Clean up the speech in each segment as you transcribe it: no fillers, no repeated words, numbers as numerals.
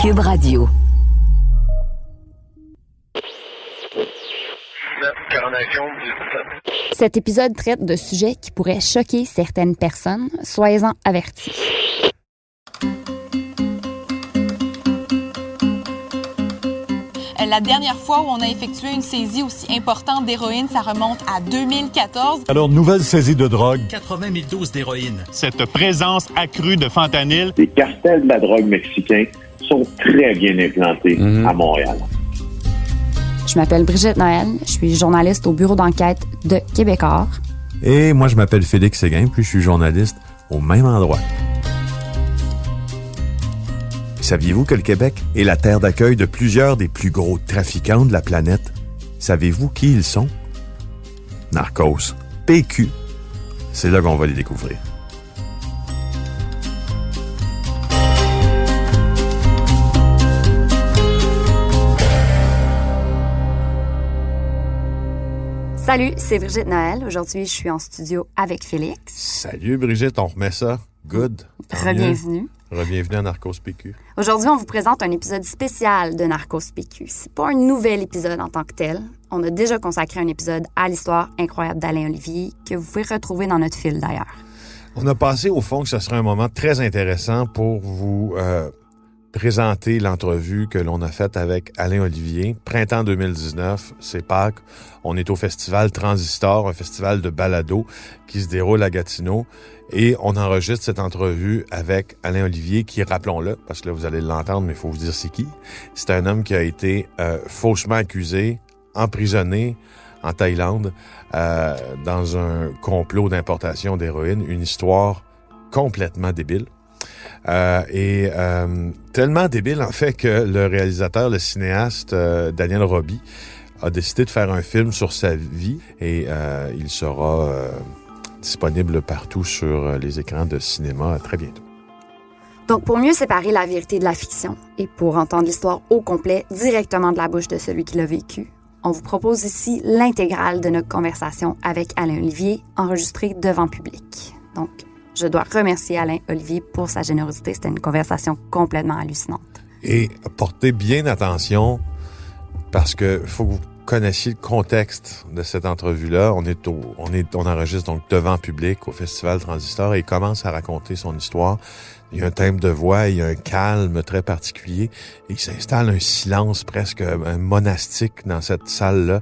Cube Radio. Cet épisode traite de sujets qui pourraient choquer certaines personnes. Soyez-en avertis. La dernière fois où on a effectué une saisie aussi importante d'héroïne, ça remonte à 2014. Alors, nouvelle saisie de drogue. 80 000 doses d'héroïne. Cette présence accrue de fentanyl. Les cartels de la drogue mexicains sont très bien implantés à Montréal. Je m'appelle Brigitte Noël, je suis journaliste au bureau d'enquête de Québecor. Et moi, je m'appelle Félix Séguin, puis je suis journaliste au même endroit. Saviez-vous que le Québec est la terre d'accueil de plusieurs des plus gros trafiquants de la planète? Savez-vous qui ils sont? Narcos, PQ. C'est là qu'on va les découvrir. Salut, c'est Brigitte Noël. Aujourd'hui, je suis en studio avec Félix. Salut Brigitte, on remet ça. Good. Re-bienvenue. Re-bienvenue à Narcos PQ. Aujourd'hui, on vous présente un épisode spécial de Narcos PQ. C'est pas un nouvel épisode en tant que tel. On a déjà consacré un épisode à l'histoire incroyable d'Alain Olivier que vous pouvez retrouver dans notre fil d'ailleurs. On a pensé au fond que ce serait un moment très intéressant pour vous présenter l'entrevue que l'on a faite avec Alain Olivier. Printemps 2019, c'est Pâques. On est au festival Transistor, un festival de balado qui se déroule à Gatineau. Et on enregistre cette entrevue avec Alain Olivier, qui, rappelons-le, parce que là, vous allez l'entendre, mais il faut vous dire c'est qui. C'est un homme qui a été faussement accusé, emprisonné en Thaïlande, dans un complot d'importation d'héroïne. Une histoire complètement débile. Tellement débile, en fait, que le réalisateur, le cinéaste Daniel Roby, a décidé de faire un film sur sa vie et il sera disponible partout sur les écrans de cinéma très bientôt. Donc, pour mieux séparer la vérité de la fiction et pour entendre l'histoire au complet directement de la bouche de celui qui l'a vécu, on vous propose ici l'intégrale de notre conversation avec Alain Olivier, enregistrée devant public. Donc, je dois remercier Alain Olivier pour sa générosité. C'était une conversation complètement hallucinante. Et portez bien attention parce que faut que vous connaissiez le contexte de cette entrevue-là. On enregistre donc devant public au Festival Transistor et il commence à raconter son histoire. Il y a un thème de voix, il y a un calme très particulier et il s'installe un silence presque monastique dans cette salle-là.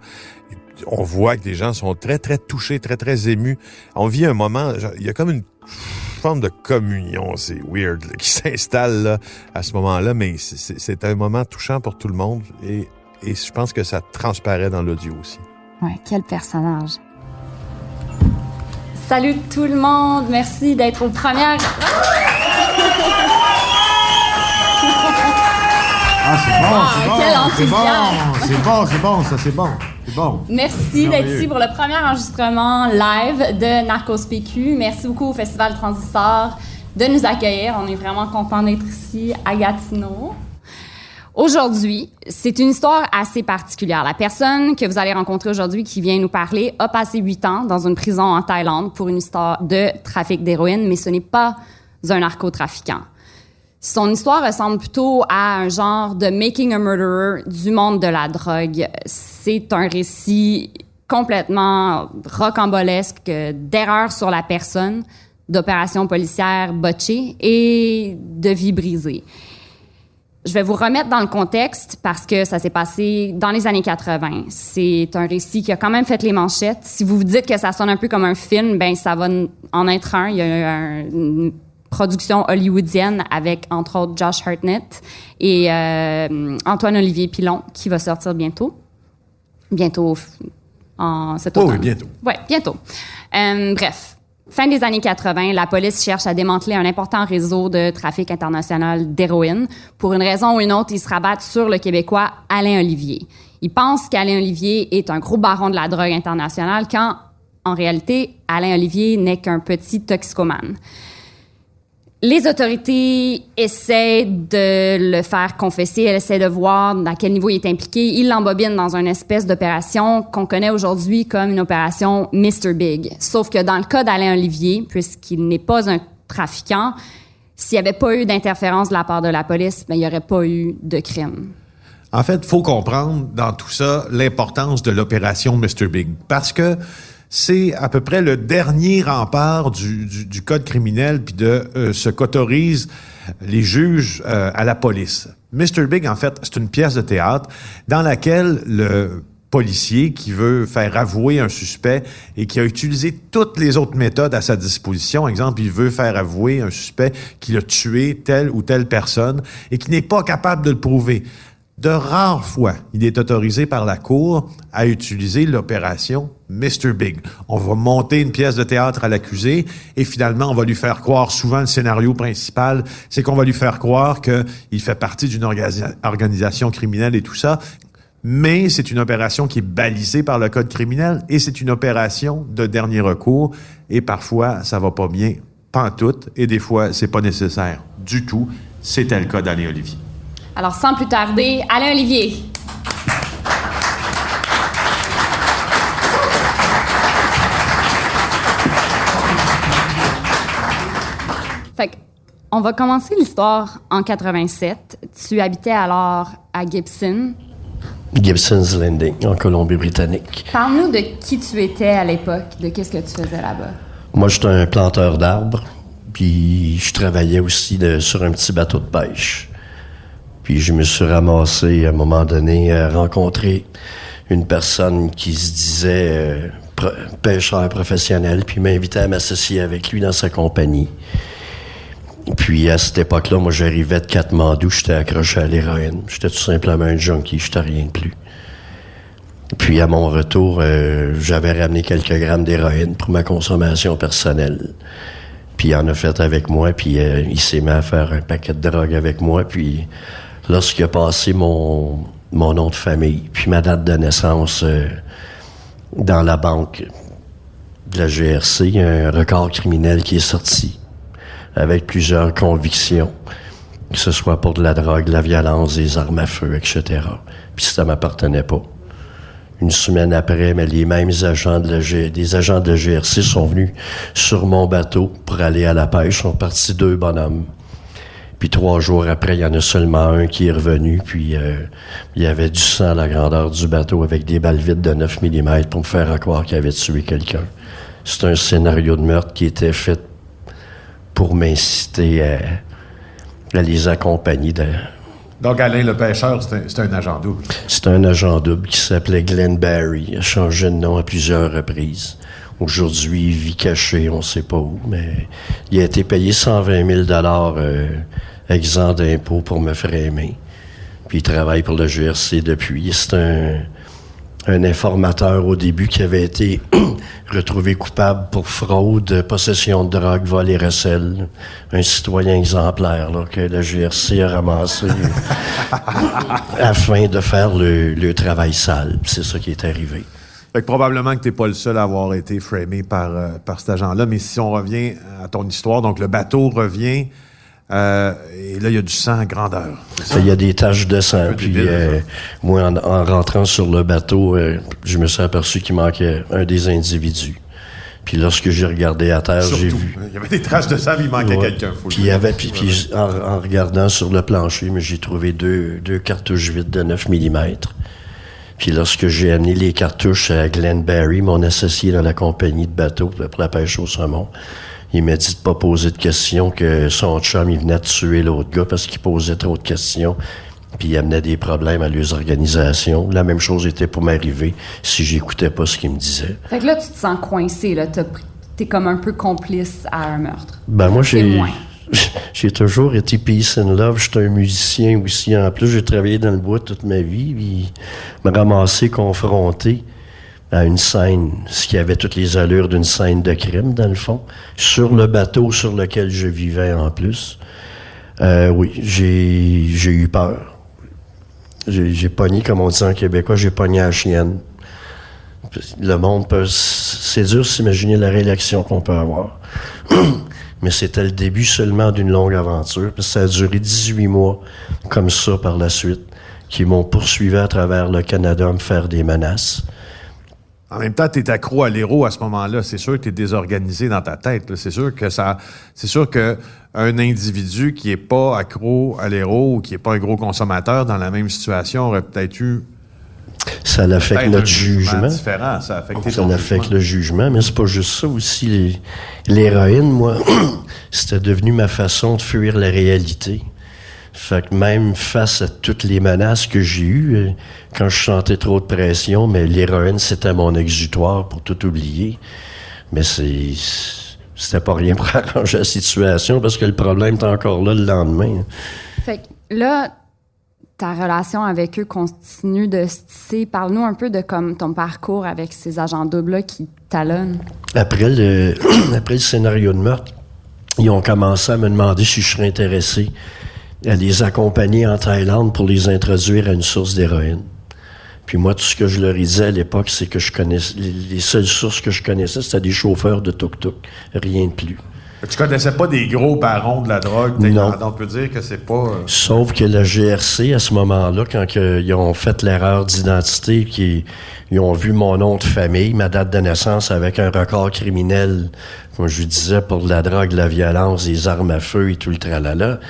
On voit que des gens sont très, très touchés, très, très émus. On vit un moment, il y a comme une forme de communion, c'est weird, là, qui s'installe là, à ce moment-là, mais c'est un moment touchant pour tout le monde et je pense que ça transparaît dans l'audio aussi. Ouais, quel personnage. Salut tout le monde, merci d'être aux premières. C'est bon. Merci d'être ici pour le premier enregistrement live de Narcos PQ. Merci beaucoup au Festival Transistor de nous accueillir. On est vraiment contents d'être ici à Gatineau. Aujourd'hui, c'est une histoire assez particulière. La personne que vous allez rencontrer aujourd'hui qui vient nous parler a passé 8 ans dans une prison en Thaïlande pour une histoire de trafic d'héroïne, mais ce n'est pas un narcotrafiquant. Son histoire ressemble plutôt à un genre de Making a Murderer du monde de la drogue. C'est un récit complètement rocambolesque d'erreurs sur la personne, d'opérations policières botchées et de vies brisées. Je vais vous remettre dans le contexte parce que ça s'est passé dans les années 80. C'est un récit qui a quand même fait les manchettes. Si vous vous dites que ça sonne un peu comme un film, ben ça va en être un. Il y a une production hollywoodienne avec, entre autres, Josh Hartnett et Antoine-Olivier Pilon qui va sortir bientôt. Bientôt en cet automne. Oh oui, bientôt. Oui, bientôt. Bref. Fin des années 80, la police cherche à démanteler un important réseau de trafic international d'héroïne. Pour une raison ou une autre, ils se rabattent sur le Québécois Alain Olivier. Ils pensent qu'Alain Olivier est un gros baron de la drogue internationale quand, en réalité, Alain Olivier n'est qu'un petit toxicomane. Les autorités essaient de le faire confesser, elles essaient de voir à quel niveau il est impliqué. Ils l'embobinent dans une espèce d'opération qu'on connaît aujourd'hui comme une opération Mr. Big. Sauf que dans le cas d'Alain Olivier, puisqu'il n'est pas un trafiquant, s'il n'y avait pas eu d'interférence de la part de la police, il n'y aurait pas eu de crime. En fait, il faut comprendre dans tout ça l'importance de l'opération Mr. Big, parce que c'est à peu près le dernier rempart du code criminel puis de ce qu'autorisent les juges à la police. Mr. Big, en fait, c'est une pièce de théâtre dans laquelle le policier qui veut faire avouer un suspect et qui a utilisé toutes les autres méthodes à sa disposition. Exemple, il veut faire avouer un suspect qu'il a tué telle ou telle personne et qui n'est pas capable de le prouver. De rares fois, il est autorisé par la Cour à utiliser l'opération Mr. Big. On va monter une pièce de théâtre à l'accusé et finalement, on va lui faire croire, souvent le scénario principal, c'est qu'on va lui faire croire qu'il fait partie d'une organisation criminelle et tout ça. Mais c'est une opération qui est balisée par le code criminel et c'est une opération de dernier recours et parfois, ça va pas bien, pantoute, et des fois, c'est pas nécessaire du tout. C'était le cas d'Alain Olivier. Alors, sans plus tarder, Alain Olivier. Fait on va commencer l'histoire en 87. Tu habitais alors à Gibson. Gibson's Landing, en Colombie-Britannique. Parle-nous de qui tu étais à l'époque, de qu'est-ce que tu faisais là-bas. Moi, j'étais un planteur d'arbres, puis je travaillais aussi sur un petit bateau de pêche. Puis je me suis ramassé, à un moment donné, à rencontrer une personne qui se disait pêcheur professionnel, puis m'invitait à m'associer avec lui dans sa compagnie. Puis à cette époque-là, moi, j'arrivais de Katmandou, j'étais accroché à l'héroïne. J'étais tout simplement un junkie, j'étais rien de plus. Puis à mon retour, j'avais ramené quelques grammes d'héroïne pour ma consommation personnelle. Puis il en a fait avec moi, puis il s'est mis à faire un paquet de drogue avec moi. Puis lorsqu'il a passé mon nom de famille, puis ma date de naissance dans la banque de la GRC, il y a un record criminel qui est sorti avec plusieurs convictions, que ce soit pour de la drogue, de la violence, des armes à feu, etc. Puis ça m'appartenait pas. Une semaine après, mais les mêmes agents des agents de la GRC sont venus sur mon bateau pour aller à la pêche. Sont partis 2 bonhommes. Puis 3 jours après, il y en a seulement un qui est revenu, puis il y avait du sang à la grandeur du bateau avec des balles vides de 9 mm pour me faire croire qu'il avait tué quelqu'un. C'est un scénario de meurtre qui était fait pour m'inciter à les accompagner. Donc, Alain le pêcheur, c'est un agent double. C'est un agent double qui s'appelait Glenn Barry. Il a changé de nom à plusieurs reprises. Aujourd'hui, il vit caché, on ne sait pas où, mais il a été payé 120 000 exempt d'impôts pour me framer. Puis il travaille pour le GRC depuis. C'est un informateur au début qui avait été retrouvé coupable pour fraude, possession de drogue, vol et recel. Un citoyen exemplaire là, que le GRC a ramassé afin de faire le travail sale. C'est ça qui est arrivé. Fait que probablement que t'es pas le seul à avoir été framé par cet agent-là, mais si on revient à ton histoire, donc le bateau revient, et là, il y a du sang à grandeur. Il y a des taches de sang, puis moi, en rentrant sur le bateau, je me suis aperçu qu'il manquait un des individus. Puis lorsque j'ai regardé à terre, j'ai vu... Il y avait des traces de sang, il manquait quelqu'un. Puis en regardant sur le plancher, j'ai trouvé deux cartouches vides de 9 mm. Puis lorsque j'ai amené les cartouches à Glenn Barry, mon associé dans la compagnie de bateau pour la pêche au saumon, il m'a dit de pas poser de questions, que son chum, il venait de tuer l'autre gars parce qu'il posait trop de questions, puis il amenait des problèmes à leurs organisations. La même chose était pour m'arriver si j'écoutais pas ce qu'il me disait. Fait que là, tu te sens coincé, là. T'es comme un peu complice à un meurtre. Ben moi, j'ai toujours été peace and love. J'étais un musicien aussi. En plus, j'ai travaillé dans le bois toute ma vie, puis me ramasser confronté à une scène, ce qui avait toutes les allures d'une scène de crime, dans le fond, sur le bateau sur lequel je vivais en plus. Oui, j'ai eu peur. J'ai pogné, comme on dit en québécois, j'ai pogné à la chienne. Le monde peut... C'est dur de s'imaginer la réaction qu'on peut avoir. Mais c'était le début seulement d'une longue aventure. Puis ça a duré 18 mois, comme ça, par la suite, qui m'ont poursuivi à travers le Canada à me faire des menaces. En même temps, tu es accro à l'héros à ce moment-là. C'est sûr que tu es désorganisé dans ta tête. Là. C'est sûr que un individu qui est pas accro à l'héros ou qui est pas un gros consommateur dans la même situation aurait peut-être eu... Ça affecte notre jugement. Différent. Ça affecte le jugement, mais c'est pas juste ça aussi. L'héroïne, moi, c'était devenu ma façon de fuir la réalité. Fait que même face à toutes les menaces que j'ai eues, quand je sentais trop de pression, mais l'héroïne, c'était mon exutoire pour tout oublier. Mais c'était pas rien pour arranger la situation parce que le problème est encore là le lendemain. Fait que là, ta relation avec eux continue de se tisser. Parle-nous un peu de comme ton parcours avec ces agents doubles-là qui talonnent. Après le scénario de meurtre, ils ont commencé à me demander si je serais intéressé à les accompagner en Thaïlande pour les introduire à une source d'héroïne. Puis moi, tout ce que je leur disais à l'époque, c'est que je connaissais... Les seules sources que je connaissais, c'était des chauffeurs de tuk-tuk. Rien de plus. Tu connaissais pas des gros barons de la drogue? Non. On peut dire que c'est pas... Sauf que la GRC, à ce moment-là, quand ils ont fait l'erreur d'identité, ils ont vu mon nom de famille, ma date de naissance avec un record criminel, comme je disais, pour de la drogue, de la violence, des armes à feu et tout le tralala,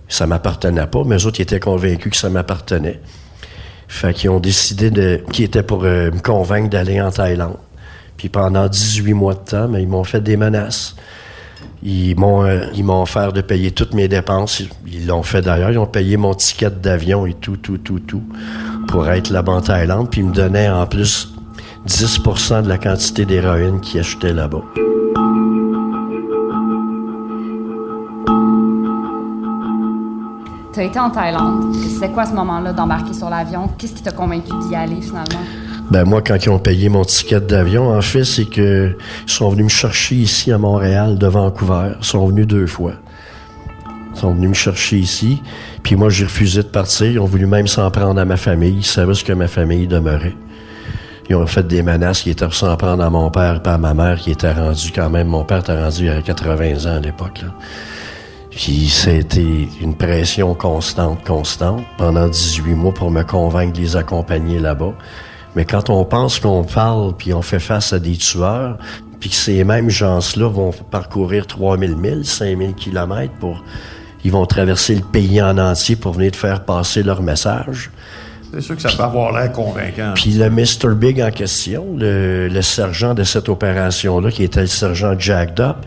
ça m'appartenait pas, mais eux autres, ils étaient convaincus que ça m'appartenait. Fait qu'ils ont décidé qu'ils étaient pour me convaincre d'aller en Thaïlande. Puis pendant 18 mois de temps, ils m'ont fait des menaces. Ils m'ont offert de payer toutes mes dépenses. Ils l'ont fait d'ailleurs. Ils ont payé mon ticket d'avion et tout, pour être là-bas en Thaïlande. Puis ils me donnaient en plus 10% de la quantité d'héroïne qu'ils achetaient là-bas. Tu as été en Thaïlande. C'était quoi à ce moment-là d'embarquer sur l'avion? Qu'est-ce qui t'a convaincu d'y aller finalement? Ben moi, quand ils ont payé mon ticket d'avion, en fait, c'est que ils sont venus me chercher ici à Montréal, de Vancouver. Ils sont venus 2 fois. Ils sont venus me chercher ici. Puis moi, j'ai refusé de partir. Ils ont voulu même s'en prendre à ma famille. Ils savaient ce que ma famille demeurait. Ils ont fait des menaces qui étaient pour s'en prendre à mon père et à ma mère, qui était rendu quand même... Mon père était rendu à 80 ans à l'époque, là. Puis c'était une pression constante, pendant 18 mois pour me convaincre de les accompagner là-bas. Mais quand on pense qu'on parle, puis on fait face à des tueurs, puis que ces mêmes gens-là vont parcourir 3000 milles, 5000 kilomètres ils vont traverser le pays en entier pour venir te faire passer leur message. C'est sûr que ça peut avoir l'air convaincant. Puis le Mr. Big en question, le sergent de cette opération-là, qui était le sergent Jacked Up,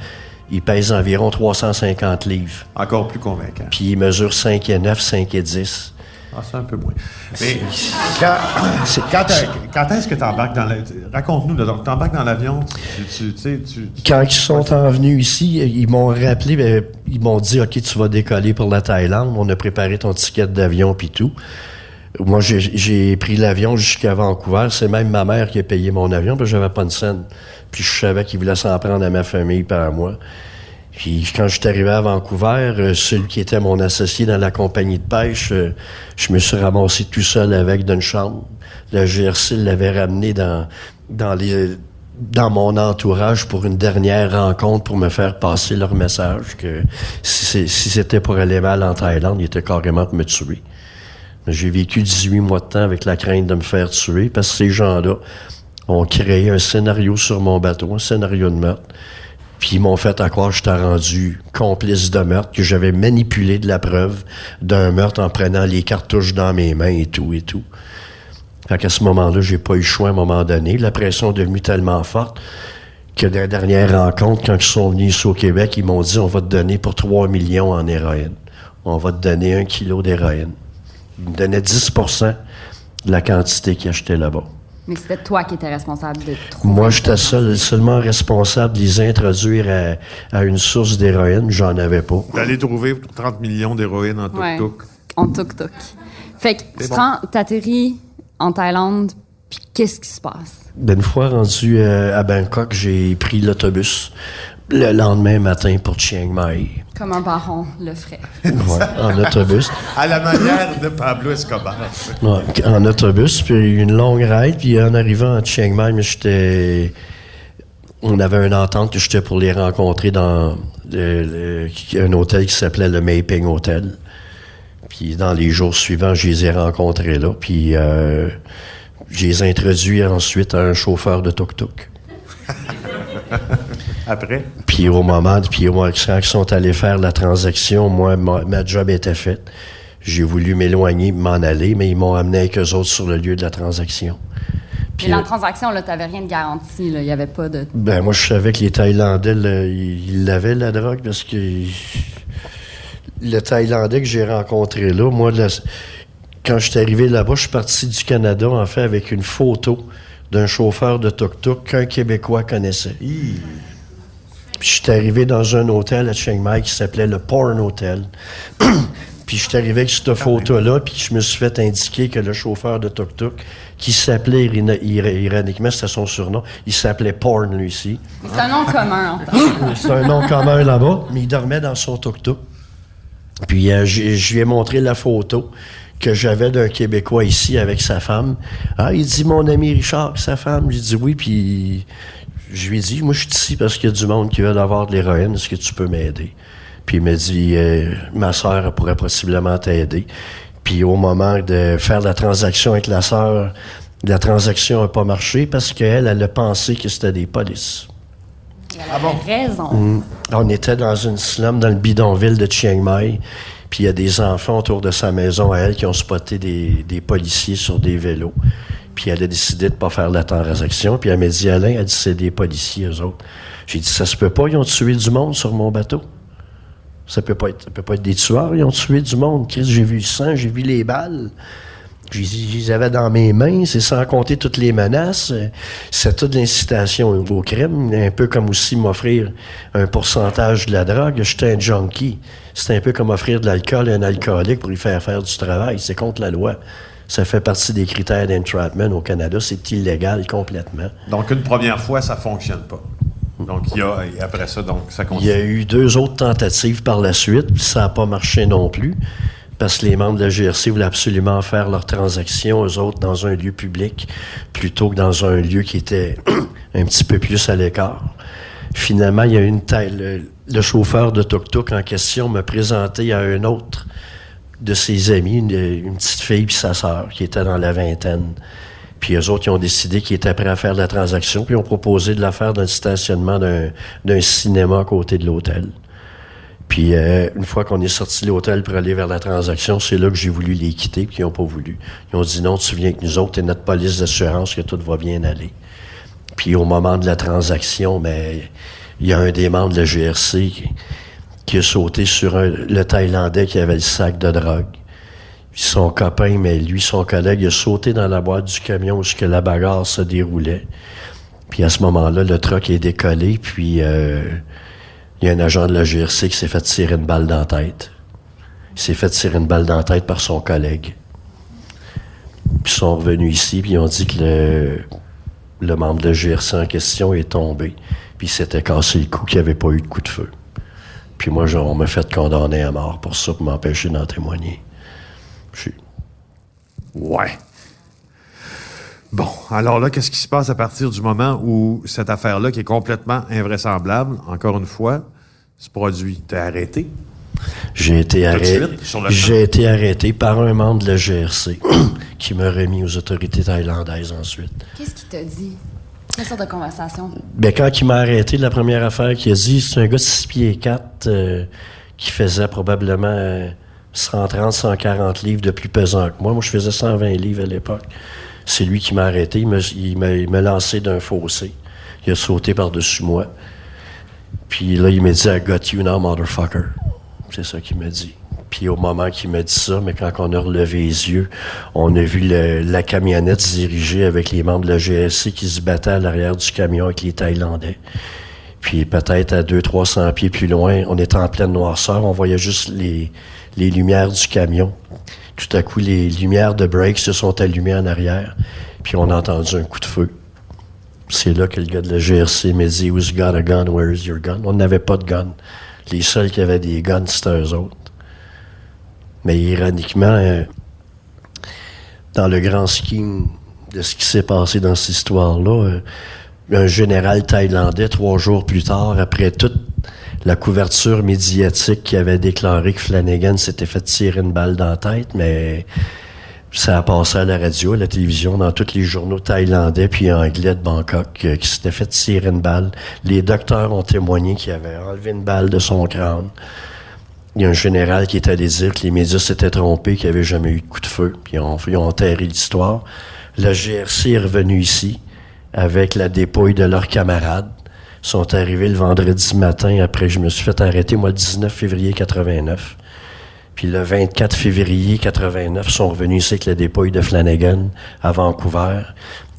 il pèse environ 350 livres. Encore plus convaincant. Puis il mesure 5 et 9, 5 et 10. Ah, c'est un peu moins. Mais quand est-ce que tu embarques dans l'avion? Raconte-nous, donc tu embarques dans l'avion, Quand ils sont venus ici, ils m'ont rappelé, ils m'ont dit, OK, tu vas décoller pour la Thaïlande, on a préparé ton ticket d'avion puis tout. Moi, j'ai pris l'avion jusqu'à Vancouver. C'est même ma mère qui a payé mon avion, parce que j'avais pas une scène. Puis je savais qu'il voulait s'en prendre à ma famille et à moi. Puis quand je suis arrivé à Vancouver, celui qui était mon associé dans la compagnie de pêche, je me suis ramassé tout seul avec d'une chambre. La GRC l'avait ramené dans mon entourage pour une dernière rencontre pour me faire passer leur message que si c'était pour aller mal en Thaïlande, il était carrément pour me tuer. J'ai vécu 18 mois de temps avec la crainte de me faire tuer parce que ces gens-là ont créé un scénario sur mon bateau, un scénario de meurtre. Puis ils m'ont fait à croire que j'étais rendu complice de meurtre, que j'avais manipulé de la preuve d'un meurtre en prenant les cartouches dans mes mains et tout. Fait qu'à ce moment-là, j'ai pas eu le choix à un moment donné. La pression est devenue tellement forte que dans la dernière rencontre, quand ils sont venus ici au Québec, ils m'ont dit « On va te donner pour 3 millions en héroïne. On va te donner 1 kilo d'héroïne. » Ils me donnaient 10% de la quantité qu'ils achetaient là-bas. Mais c'était toi qui étais responsable de trouver... Moi, j'étais seulement responsable de les introduire à une source d'héroïne. J'en avais pas. D'aller trouver 30 millions d'héroïne en tuk-tuk. Ouais, en tuk-tuk. Fait que t'atterris en Thaïlande, puis qu'est-ce qui se passe? Une fois rendu à Bangkok, j'ai pris l'autobus le lendemain matin pour Chiang Mai. Comme un baron le ferait. Ouais, en autobus. À la manière de Pablo Escobar. Ouais, en autobus, puis une longue ride, puis en arrivant à Chiang Mai, on avait une entente que j'étais pour les rencontrer dans un hôtel qui s'appelait le Maping Hotel. Puis dans les jours suivants, je les ai rencontrés là, puis Je les introduis ensuite à un chauffeur de tuk-tuk. Après? Puis quand ils sont allés faire la transaction, moi, ma job était faite. J'ai voulu m'éloigner, m'en aller, mais ils m'ont amené avec eux autres sur le lieu de la transaction. Puis la transaction, là, t'avais rien de garanti, là. Il n'y avait pas de... Ben, moi, je savais que les Thaïlandais, là, ils l'avaient, la drogue, parce que le Thaïlandais que j'ai rencontré là, moi, quand je suis arrivé là-bas, je suis parti du Canada, en fait, avec une photo d'un chauffeur de tuk-tuk qu'un Québécois connaissait. Puis je suis arrivé dans un hôtel à Chiang Mai qui s'appelait le Porn Hotel. Puis je suis arrivé avec cette photo-là, puis je me suis fait indiquer que le chauffeur de tuk-tuk, qui s'appelait ironiquement, c'était son surnom, il s'appelait Porn, lui aussi. C'est un nom commun, en fait. C'est un nom commun là-bas, mais il dormait dans son tuk-tuk. Puis je lui ai montré la photo que j'avais d'un Québécois ici avec sa femme. Ah, il dit, mon ami Richard, sa femme. J'ai dit oui, puis je lui ai dit, moi, je suis ici parce qu'il y a du monde qui veut avoir de l'héroïne. Est-ce que tu peux m'aider? Puis il m'a dit, ma sœur pourrait possiblement t'aider. Puis au moment de faire la transaction avec la sœur, la transaction n'a pas marché parce qu'elle a pensé que c'était des polices. Elle avait raison. On était dans une slum dans le bidonville de Chiang Mai. Puis il y a des enfants autour de sa maison à elle qui ont spoté des policiers sur des vélos. Puis elle a décidé de pas faire la transaction. Puis elle m'a dit, Alain, elle dit, c'est des policiers, eux autres. J'ai dit, ça se peut pas, ils ont tué du monde sur mon bateau. Ça peut pas être des tueurs, ils ont tué du monde. Chris, j'ai vu le sang, j'ai vu les balles. Je les avais dans mes mains, c'est sans compter toutes les menaces. C'est toute l'incitation au crime, un peu comme aussi m'offrir un pourcentage de la drogue. J'étais un junkie. C'est un peu comme offrir de l'alcool à un alcoolique pour lui faire du travail. C'est contre la loi. Ça fait partie des critères d'entrapment au Canada. C'est illégal complètement. Donc, une première fois, ça fonctionne pas. Donc, après ça, ça continue. Il y a eu 2 autres tentatives par la suite, puis ça n'a pas marché non plus, parce que les membres de la GRC voulaient absolument faire leurs transactions, eux autres, dans un lieu public, plutôt que dans un lieu qui était un petit peu plus à l'écart. Finalement, il y a eu le chauffeur de tuk-tuk en question m'a présenté à un autre de ses amis, une petite fille puis sa sœur, qui était dans la vingtaine. Puis eux autres, ils ont décidé qu'ils étaient prêts à faire la transaction, puis ils ont proposé de la faire dans le stationnement d'un cinéma à côté de l'hôtel. Puis une fois qu'on est sorti de l'hôtel pour aller vers la transaction, c'est là que j'ai voulu les quitter, puis ils n'ont pas voulu. Ils ont dit non, tu viens avec nous autres, t'es notre police d'assurance, que tout va bien aller. Puis au moment de la transaction, il y a un des membres de la GRC qui a sauté sur le Thaïlandais qui avait le sac de drogue. Son copain, mais lui, son collègue, il a sauté dans la boîte du camion où la bagarre se déroulait. Puis à ce moment-là, le truck est décollé, puis il y a un agent de la GRC qui s'est fait tirer une balle dans la tête. Il s'est fait tirer une balle dans la tête par son collègue. Puis ils sont revenus ici, puis ils ont dit que le membre de la GRC en question est tombé, puis il s'était cassé le cou, qu'il n'y avait pas eu de coup de feu. Puis moi, on m'a fait condamner à mort pour ça, pour m'empêcher d'en témoigner. Ouais. Bon, alors là, qu'est-ce qui se passe à partir du moment où cette affaire-là, qui est complètement invraisemblable, encore une fois, se produit? T'es arrêté? J'ai été arrêté par un membre de la GRC qui m'a remis aux autorités thaïlandaises ensuite. Qu'est-ce qu'il t'a dit? Quelle sorte de conversation? Quand il m'a arrêté, la première affaire qu'il a dit, c'est un gars de 6 pieds 4 qui faisait probablement 130, 140 livres de plus pesant que moi. Moi, je faisais 120 livres à l'époque. C'est lui qui m'a arrêté. Il m'a lancé d'un fossé. Il a sauté par-dessus moi. Puis là, il m'a dit « I got you now, motherfucker ». C'est ça qu'il m'a dit. Puis au moment qu'il m'a dit ça, mais quand on a relevé les yeux, on a vu la camionnette se diriger avec les membres de la GSC qui se battaient à l'arrière du camion avec les Thaïlandais. Puis peut-être à 200-300 pieds plus loin, on était en pleine noirceur, on voyait juste les lumières du camion. Tout à coup, les lumières de break se sont allumées en arrière, puis on a entendu un coup de feu. C'est là que le gars de la GRC m'a dit « Who's got a gun? Where is your gun? » On n'avait pas de gun. Les seuls qui avaient des guns, c'était eux autres. Mais ironiquement, dans le grand scheme de ce qui s'est passé dans cette histoire-là, un général thaïlandais, 3 jours plus tard, après toute la couverture médiatique qui avait déclaré que Flanagan s'était fait tirer une balle dans la tête, mais Ça a passé à la radio, à la télévision, dans tous les journaux thaïlandais puis anglais de Bangkok, qui s'était fait tirer une balle. Les docteurs ont témoigné qu'il avait enlevé une balle de son crâne. Il y a un général qui est allé dire que les médias s'étaient trompés, qu'il n'y avait jamais eu de coup de feu. Puis ils ont enterré l'histoire. La GRC est revenue ici avec la dépouille de leurs camarades. Ils sont arrivés le vendredi matin. Après, je me suis fait arrêter, moi, le 19 février 89. Puis le 24 février 89, ils sont revenus ici avec la dépouille de Flanagan à Vancouver.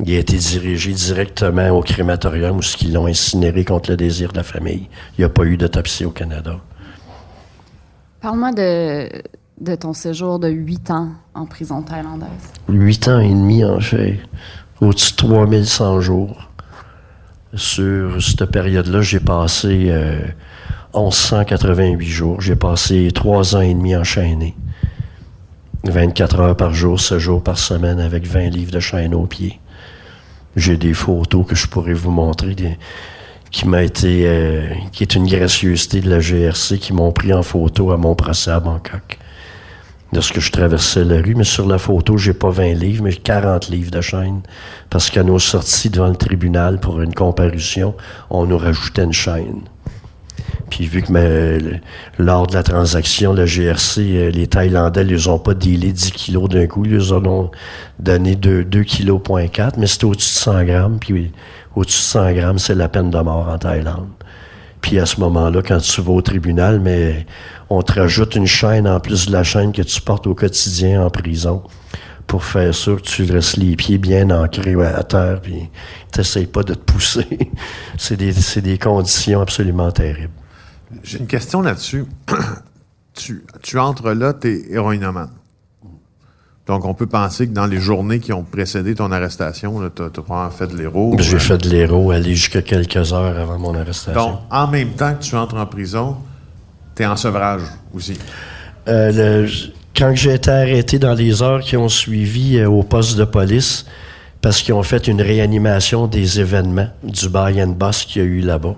Il a été dirigé directement au crématorium où ils l'ont incinéré contre le désir de la famille. Il n'y a pas eu d'autopsie au Canada. Parle-moi de ton séjour de 8 ans en prison thaïlandaise. 8 ans et demi, en fait. Au-dessus de 3100 jours. Sur cette période-là, j'ai passé 1188 jours. J'ai passé 3 ans et demi enchaîné. 24 heures par jour, 7 jours par semaine, avec 20 livres de chaîne aux pieds. J'ai des photos que je pourrais vous montrer, qui est une gracieuseté de la GRC, qui m'ont pris en photo à mon procès à Bangkok. Lorsque je traversais la rue, mais sur la photo, j'ai pas 20 livres, mais 40 livres de chaîne. Parce qu'à nos sorties devant le tribunal pour une comparution, on nous rajoutait une chaîne. Puis vu que lors de la transaction, la GRC, les Thaïlandais ne les ont pas dealé 10 kilos d'un coup, ils les ont donné 2,4 kilos, mais c'était au-dessus de 100 grammes, puis au-dessus de 100 grammes, c'est la peine de mort en Thaïlande. Puis à ce moment-là, quand tu vas au tribunal, mais on te rajoute une chaîne en plus de la chaîne que tu portes au quotidien en prison pour faire sûr que tu restes les pieds bien ancrés à terre, puis t'essayes pas de te pousser. C'est des conditions absolument terribles. J'ai une question là-dessus. tu entres là, t'es héroïnomane. Donc, on peut penser que dans les journées qui ont précédé ton arrestation, tu as probablement fait de l'héros. J'ai fait de l'héros, aller jusqu'à quelques heures avant mon arrestation. Donc, en même temps que tu entres en prison, tu es en sevrage aussi. Quand j'ai été arrêté dans les heures qui ont suivi au poste de police, parce qu'ils ont fait une réanimation des événements du buy and bust qu'il y a eu là-bas,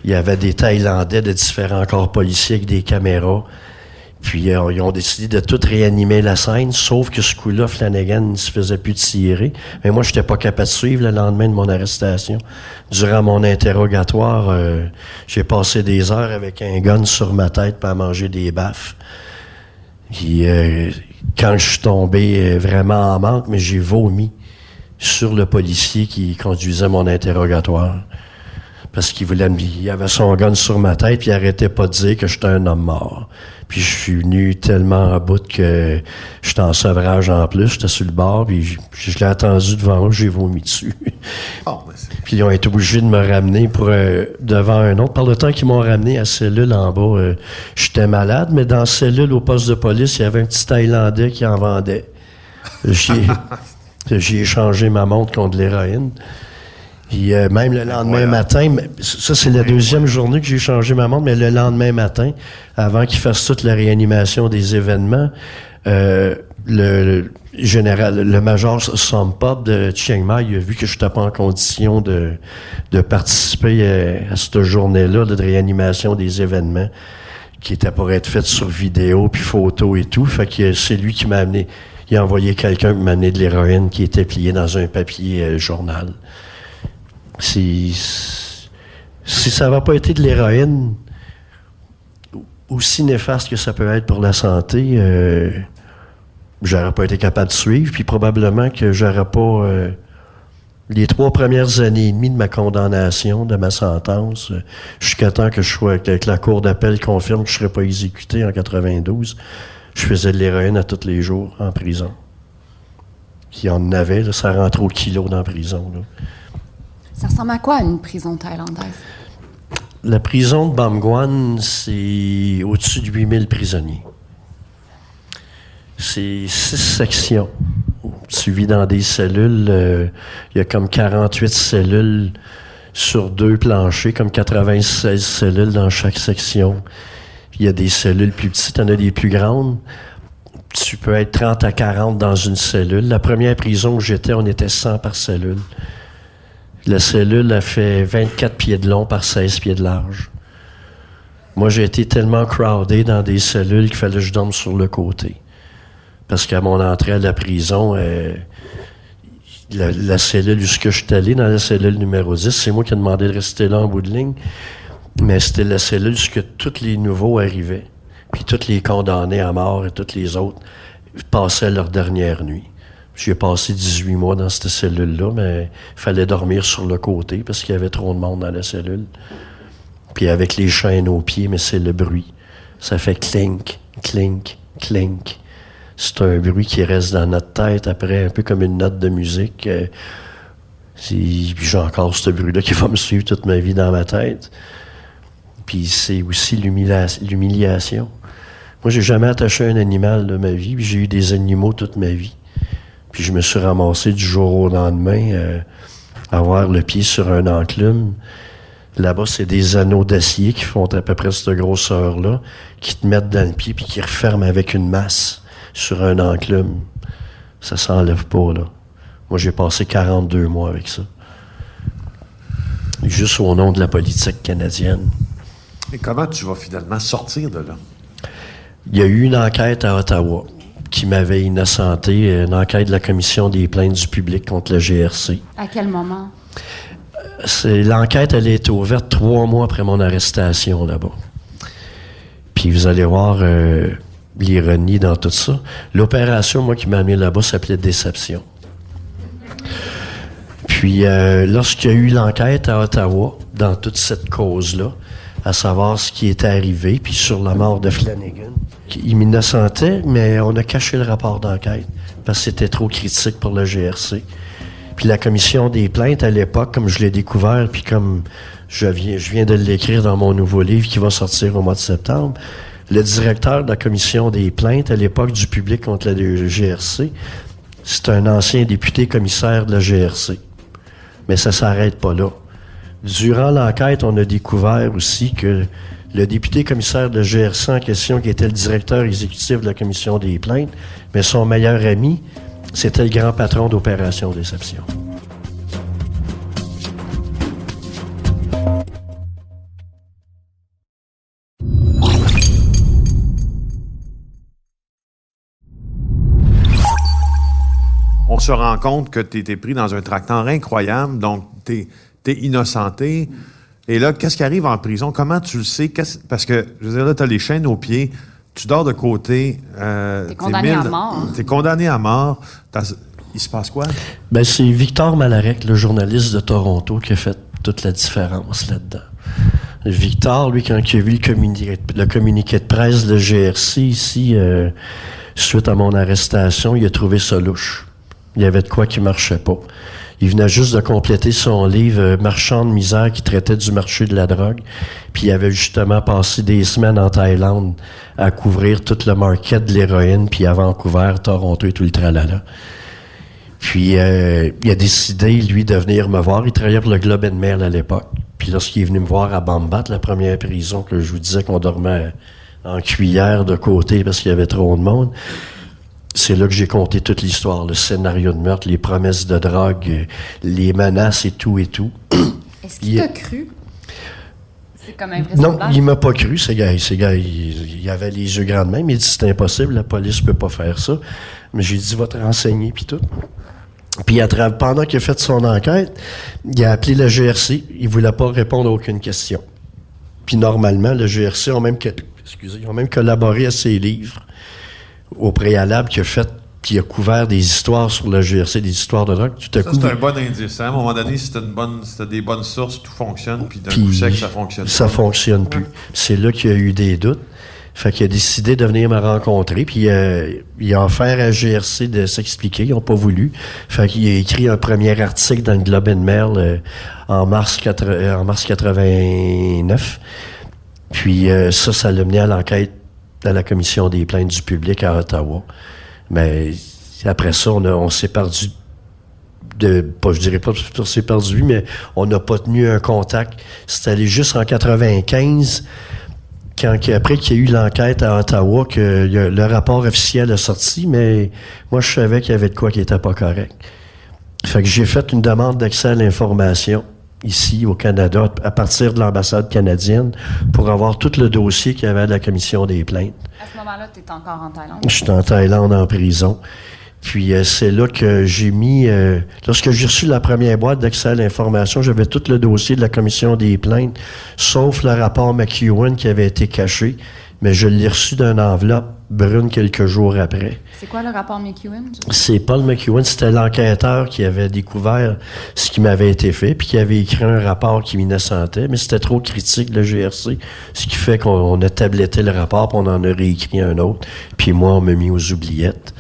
il y avait des Thaïlandais de différents corps policiers avec des caméras. Puis ils ont décidé de tout réanimer la scène, sauf que ce coup-là, Flanagan ne se faisait plus tirer. Mais moi, j'étais pas capable de suivre le lendemain de mon arrestation. Durant mon interrogatoire, j'ai passé des heures avec un gun sur ma tête pour manger des baffes. Puis quand je suis tombé vraiment en manque, mais j'ai vomi sur le policier qui conduisait mon interrogatoire. Parce qu'il avait son gun sur ma tête, puis il arrêtait pas de dire que j'étais un homme mort. Puis je suis venu tellement à bout que j'étais en sevrage en plus, j'étais sur le bord, puis je l'ai attendu devant eux, j'ai vomi dessus. Oh, puis ils ont été obligés de me ramener devant un autre. Par le temps qu'ils m'ont ramené à cellule en bas, j'étais malade, mais dans la cellule au poste de police, il y avait un petit Thaïlandais qui en vendait. J'ai échangé ma montre contre de l'héroïne. Puis même le lendemain matin, ça c'est la deuxième journée que j'ai changé ma montre, mais le lendemain matin, avant qu'ils fassent toute la réanimation des événements, le major Sompop de Chiang Mai, il a vu que je n'étais pas en condition de participer à cette journée-là de réanimation des événements qui était pour être faite sur vidéo, puis photo et tout. Fait que c'est lui qui m'a amené, il a envoyé quelqu'un qui m'a amené de l'héroïne qui était pliée dans un papier journal. Si ça n'avait pas été de l'héroïne, aussi néfaste que ça peut être pour la santé, j'aurais pas été capable de suivre, puis probablement que j'aurais pas... les 3 premières années et demie de ma condamnation, de ma sentence, jusqu'à temps que que la cour d'appel confirme que je ne serais pas exécuté en 92, je faisais de l'héroïne à tous les jours en prison. Puis il y en avait, là, ça rentrait au kilo dans la prison, là. Ça ressemble à quoi, une prison thaïlandaise? La prison de Bam Guan, c'est au-dessus de 8000 prisonniers. C'est 6 sections. Tu vis dans des cellules, il y a comme 48 cellules sur 2 planchers, comme 96 cellules dans chaque section. Il y a des cellules plus petites, il y en a des plus grandes. Tu peux être 30 à 40 dans une cellule. La première prison où j'étais, on était 100 par cellule. La cellule a fait 24 pieds de long par 16 pieds de large. Moi, j'ai été tellement crowdé dans des cellules qu'il fallait que je dorme sur le côté. parce qu'à mon entrée à la prison, la cellule où je suis allé, dans la cellule numéro 10, c'est moi qui ai demandé de rester là en bout de ligne, mais c'était la cellule où tous les nouveaux arrivaient, puis tous les condamnés à mort et tous les autres passaient leur dernière nuit. J'ai passé 18 mois dans cette cellule-là, mais il fallait dormir sur le côté parce qu'il y avait trop de monde dans la cellule. Puis avec les chaînes aux pieds, mais c'est le bruit. Ça fait clink, clink, clink. C'est un bruit qui reste dans notre tête après, un peu comme une note de musique. Puis j'ai encore ce bruit-là qui va me suivre toute ma vie dans ma tête. Puis c'est aussi l'humiliation. Moi, j'ai jamais attaché un animal de ma vie, puis j'ai eu des animaux toute ma vie. Puis je me suis ramassé du jour au lendemain à avoir le pied sur un enclume. Là-bas, c'est des anneaux d'acier qui font à peu près cette grosseur-là, qui te mettent dans le pied puis qui referment avec une masse sur un enclume. Ça s'enlève pas, là. Moi, j'ai passé 42 mois avec ça. Juste au nom de la politique canadienne. Et comment tu vas finalement sortir de là? Il y a eu une enquête à Ottawa qui m'avait innocenté, une enquête de la Commission des plaintes du public contre le GRC. À quel moment? L'enquête, elle a été ouverte 3 mois après mon arrestation là-bas. Puis vous allez voir l'ironie dans tout ça. L'opération, moi, qui m'a amené là-bas, s'appelait Déception. Puis lorsqu'il y a eu l'enquête à Ottawa, dans toute cette cause-là, à savoir ce qui était arrivé, puis sur la mort de Flanagan, il m'innocentait, mais on a caché le rapport d'enquête parce que c'était trop critique pour le GRC. Puis la commission des plaintes, à l'époque, comme je l'ai découvert, puis comme je viens de l'écrire dans mon nouveau livre qui va sortir au mois de septembre, le directeur de la commission des plaintes, à l'époque du public contre le GRC, c'est un ancien député commissaire de la GRC. Mais ça s'arrête pas là. Durant l'enquête, on a découvert aussi que le député commissaire de GRC en question, qui était le directeur exécutif de la commission des plaintes, mais son meilleur ami, c'était le grand patron d'Opération Déception. On se rend compte que tu étais pris dans un tracteur incroyable, donc t'es innocenté. Et là, qu'est-ce qui arrive en prison? Comment tu le sais? Parce que, je veux dire, là, tu as les chaînes aux pieds, tu dors de côté. T'es condamné à mort. T'es condamné à mort. Il se passe quoi? Ben, c'est Victor Malarec, le journaliste de Toronto, qui a fait toute la différence là-dedans. Victor, lui, quand il a vu le communiqué de presse de GRC ici, suite à mon arrestation, il a trouvé ça louche. Il y avait de quoi qui marchait pas. Il venait juste de compléter son livre « Marchand de misère » qui traitait du marché de la drogue. Puis il avait justement passé des semaines en Thaïlande à couvrir tout le market de l'héroïne, puis à Vancouver, Toronto et tout le tralala. Puis il a décidé, lui, de venir me voir. Il travaillait pour le Globe and Mail à l'époque. Puis lorsqu'il est venu me voir à Bambat, la première prison que je vous disais qu'on dormait en cuillère de côté parce qu'il y avait trop de monde, c'est là que j'ai conté toute l'histoire, le scénario de meurtre, les promesses de drogue, les menaces et tout et tout. Est-ce qu'il t'a cru? C'est comme invraisemblable. Non, il m'a pas cru, ce gars. Il avait les yeux grands de même. Il dit, c'est impossible, la police peut pas faire ça. Mais j'ai dit, va te renseigner, puis tout. Puis pendant qu'il a fait son enquête, il a appelé le GRC. Il voulait pas répondre à aucune question. Puis normalement, le GRC ont même collaboré à ses livres au préalable qui a couvert des histoires sur le GRC, des histoires de drogue. Tout à coup, c'est un bon indice. Hein? À un moment donné, si t'as des bonnes sources, tout fonctionne, puis d'un coup sec, ça fonctionne pas. Ça fonctionne plus. C'est là qu'il y a eu des doutes. Fait qu'il a décidé de venir me rencontrer, puis il a offert à GRC de s'expliquer. Ils n'ont pas voulu. Fait qu'il a écrit un premier article dans le Globe and Mail en mars 89. Puis ça l'a mené à l'enquête à la Commission des plaintes du public à Ottawa. Mais après ça, on s'est perdu je dirais pas qu'on s'est perdu, mais on n'a pas tenu un contact. C'est allé juste en 95, après qu'il y a eu l'enquête à Ottawa, que le rapport officiel a sorti, mais moi, je savais qu'il y avait de quoi qui était pas correct. Fait que j'ai fait une demande d'accès à l'information ici au Canada, à partir de l'ambassade canadienne, pour avoir tout le dossier qu'il y avait à la commission des plaintes. À ce moment-là, tu es encore en Thaïlande? Je suis en Thaïlande en prison. Puis c'est là que j'ai mis... lorsque j'ai reçu la première boîte d'accès à l'information, j'avais tout le dossier de la commission des plaintes, sauf le rapport McEwen qui avait été caché, mais je l'ai reçu d'une enveloppe brune quelques jours après. C'est quoi le rapport McEwen? C'est Paul McEwen, c'était l'enquêteur qui avait découvert ce qui m'avait été fait, puis qui avait écrit un rapport qui m'innocentait, mais c'était trop critique, le GRC, ce qui fait qu'on a tabletté le rapport, puis on en a réécrit un autre, puis moi, on m'a mis aux oubliettes.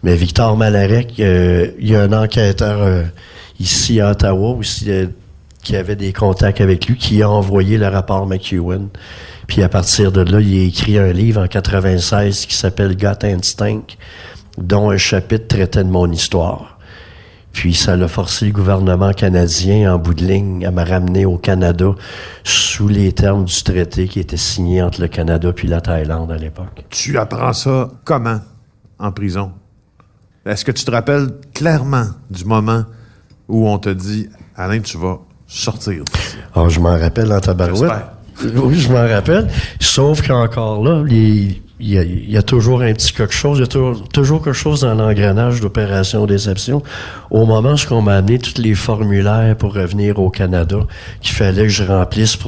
Mais Victor Malarec, il y a un enquêteur ici à Ottawa aussi qui avait des contacts avec lui, qui a envoyé le rapport McEwen. Puis à partir de là, il a écrit un livre en 96 qui s'appelle Gut Instinct, dont un chapitre traitait de mon histoire. Puis ça l'a forcé le gouvernement canadien, en bout de ligne, à me ramener au Canada sous les termes du traité qui était signé entre le Canada puis la Thaïlande à l'époque. Tu apprends ça comment en prison? Est-ce que tu te rappelles clairement du moment où on te dit « Alain, tu vas sortir d'ici ». Ah, je m'en rappelle en tabarouette. Oui, je m'en rappelle. Sauf qu'encore là, il y a toujours un petit quelque chose, il y a toujours quelque chose dans l'engrenage d'opération déception. Au moment où on m'a amené tous les formulaires pour revenir au Canada, qu'il fallait que je remplisse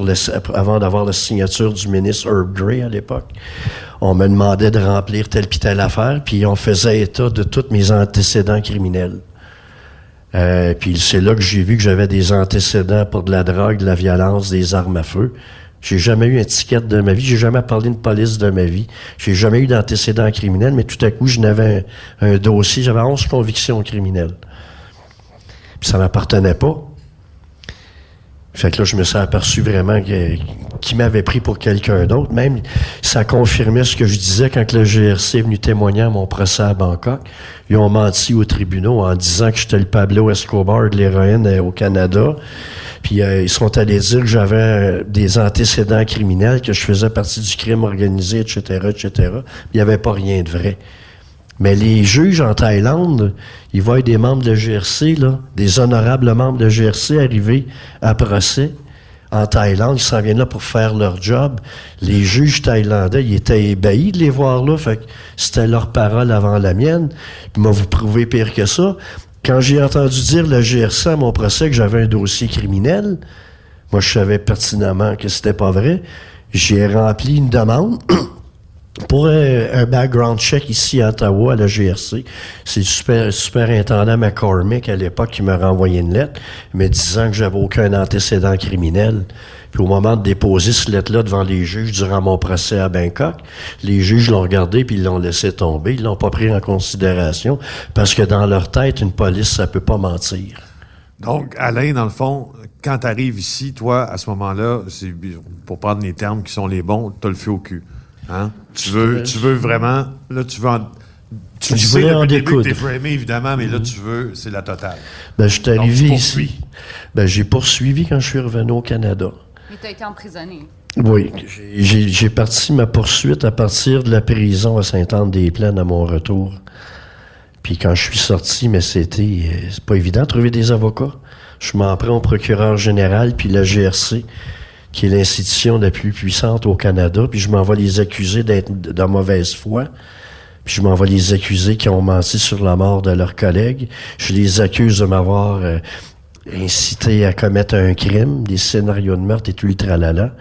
avant d'avoir la signature du ministre Herb Gray à l'époque, on me demandait de remplir telle puis telle affaire, puis on faisait état de tous mes antécédents criminels. Puis c'est là que j'ai vu que j'avais des antécédents pour de la drogue, de la violence, des armes à feu. J'ai jamais eu un ticket de ma vie, j'ai jamais parlé de police de ma vie, j'ai jamais eu d'antécédents criminels, mais tout à coup, je n'avais un dossier, j'avais 11 convictions criminelles. Puis ça m'appartenait pas. Fait que là, je me suis aperçu vraiment qu'il m'avait pris pour quelqu'un d'autre. Même, ça confirmait ce que je disais quand le GRC est venu témoigner à mon procès à Bangkok. Ils ont menti aux tribunaux en disant que j'étais le Pablo Escobar de l'héroïne au Canada. Puis ils sont allés dire que j'avais des antécédents criminels, que je faisais partie du crime organisé, etc., etc. Il n'y avait pas rien de vrai. Mais les juges en Thaïlande, ils voient des membres de GRC, là, des honorables membres de GRC arriver à procès en Thaïlande. Ils s'en viennent là pour faire leur job. Les juges thaïlandais, ils étaient ébahis de les voir là. Fait que c'était leur parole avant la mienne. Puis moi, vous prouvez pire que ça. Quand j'ai entendu dire le GRC à mon procès que j'avais un dossier criminel, moi, je savais pertinemment que c'était pas vrai. J'ai rempli une demande pour un background check ici à Ottawa, à la GRC. C'est le superintendant McCormick, à l'époque, qui m'a renvoyé une lettre, me disant que j'avais aucun antécédent criminel. Puis au moment de déposer cette lettre-là devant les juges durant mon procès à Bangkok, les juges l'ont regardé puis ils l'ont laissé tomber. Ils l'ont pas pris en considération parce que dans leur tête, une police, ça peut pas mentir. Donc, Alain, dans le fond, quand tu arrives ici, toi, à ce moment-là, c'est, pour prendre les termes qui sont les bons, tu as le feu au cul. Hein? Tu veux vraiment... Là, tu veux en... Tu sais, depuis le début que t'es framé, évidemment, mais là, tu veux... C'est la totale. Ben, je suis arrivé ici. Ben, j'ai poursuivi quand je suis revenu au Canada. Mais tu as été emprisonné. Oui. J'ai parti ma poursuite à partir de la prison à Sainte-Anne-des-Plaines à mon retour. Puis quand je suis sorti, mais c'est pas évident de trouver des avocats. Je m'en prends au procureur général, puis la GRC, qui est l'institution la plus puissante au Canada, puis je m'en vais les accuser d'être de mauvaise foi. Puis je m'en vais les accuser qui ont menti sur la mort de leurs collègues. Je les accuse de m'avoir incité à commettre un crime, des scénarios de meurtre et tout le tralala.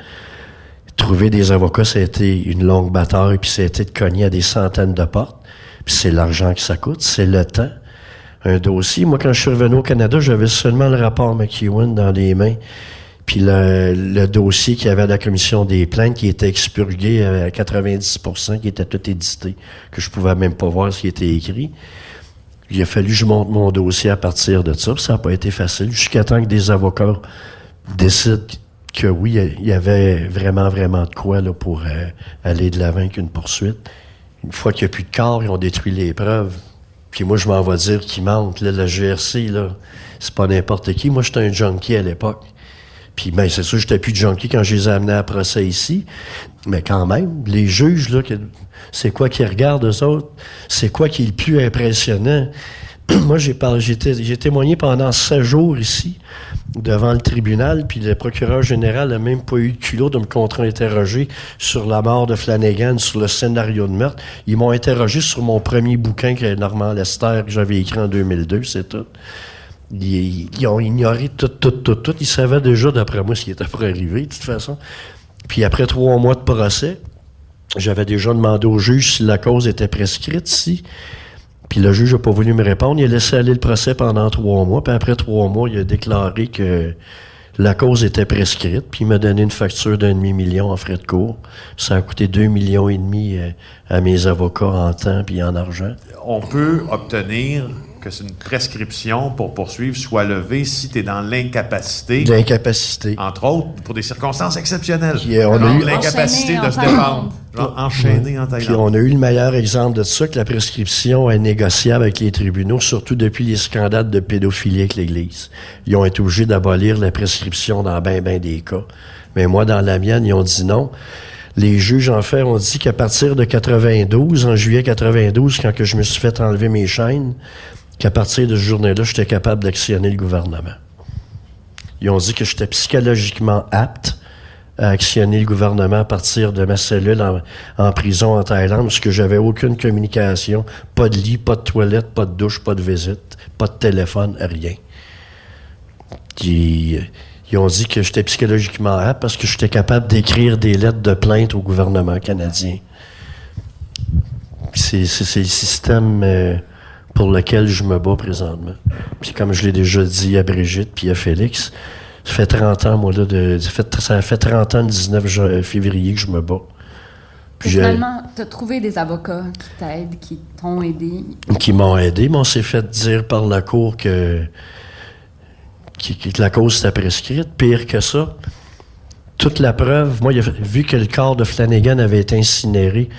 Trouver des avocats, ça a été une longue bataille, puis ça a été de cogner à des centaines de portes. Puis c'est l'argent que ça coûte, c'est le temps. Un dossier, moi, quand je suis revenu au Canada, j'avais seulement le rapport McEwen dans les mains, puis le dossier qu'il y avait à la commission des plaintes qui était expurgué à 90%, qui était tout édité, que je pouvais même pas voir ce qui était écrit. Il a fallu que je monte mon dossier à partir de ça, puis ça n'a pas été facile, jusqu'à temps que des avocats décident que oui, il y avait vraiment, vraiment de quoi là, pour aller de l'avant avec une poursuite. Une fois qu'il n'y a plus de corps, ils ont détruit les preuves. Puis moi, je m'en vais dire qu'ils mentent. Là, la GRC, là, c'est pas n'importe qui. Moi, j'étais un junkie à l'époque. Puis, ben, c'est sûr, j'étais plus de junkie quand je les ai amenés à procès ici. Mais quand même, les juges, là, c'est quoi qu'ils regardent, eux autres? C'est quoi qui est le plus impressionnant? moi, j'ai témoigné pendant 7 jours ici, devant le tribunal, puis le procureur général n'a même pas eu le culot de me contre-interroger sur la mort de Flanagan, sur le scénario de meurtre. Ils m'ont interrogé sur mon premier bouquin, que Normand Lester, que j'avais écrit en 2002, c'est tout. Ils ont ignoré tout. Ils savaient déjà, d'après moi, ce qui était pour arriver, de toute façon. Puis après 3 mois de procès, j'avais déjà demandé au juge si la cause était prescrite ici. Puis le juge n'a pas voulu me répondre. Il a laissé aller le procès pendant 3 mois. Puis après 3 mois, il a déclaré que la cause était prescrite. Puis il m'a donné une facture d'1,5 million en frais de cour. Ça a coûté 2,5 millions à mes avocats en temps puis en argent. On peut obtenir que c'est une prescription pour poursuivre soit levée si tu es dans l'incapacité. L'incapacité. Entre autres, pour des circonstances exceptionnelles. Puis, on a eu l'incapacité de se défendre. Enchaîné en Thaïlande. Puis on a eu le meilleur exemple de ça, que la prescription est négociable avec les tribunaux, surtout depuis les scandales de pédophilie avec l'Église. Ils ont été obligés d'abolir la prescription dans ben des cas. Mais moi, dans la mienne, ils ont dit non. Les juges, en fait, ont dit qu'à partir de 92, en juillet 92, quand que je me suis fait enlever mes chaînes, qu'à partir de ce journée-là, j'étais capable d'actionner le gouvernement. Ils ont dit que j'étais psychologiquement apte à actionner le gouvernement à partir de ma cellule en prison en Thaïlande, parce que j'avais aucune communication, pas de lit, pas de toilette, pas de douche, pas de visite, pas de téléphone, rien. Ils ont dit que j'étais psychologiquement apte parce que j'étais capable d'écrire des lettres de plainte au gouvernement canadien. C'est le système pour lequel je me bats présentement. Puis comme je l'ai déjà dit à Brigitte puis à Félix, ça fait 30 ans, moi, là, ça fait 30 ans le 19 février que je me bats. Puis finalement, tu as trouvé des avocats qui t'aident, qui t'ont aidé. Qui m'ont aidé, mais on s'est fait dire par la cour que la cause était prescrite. Pire que ça, toute la preuve, moi, vu que le corps de Flanagan avait été incinéré,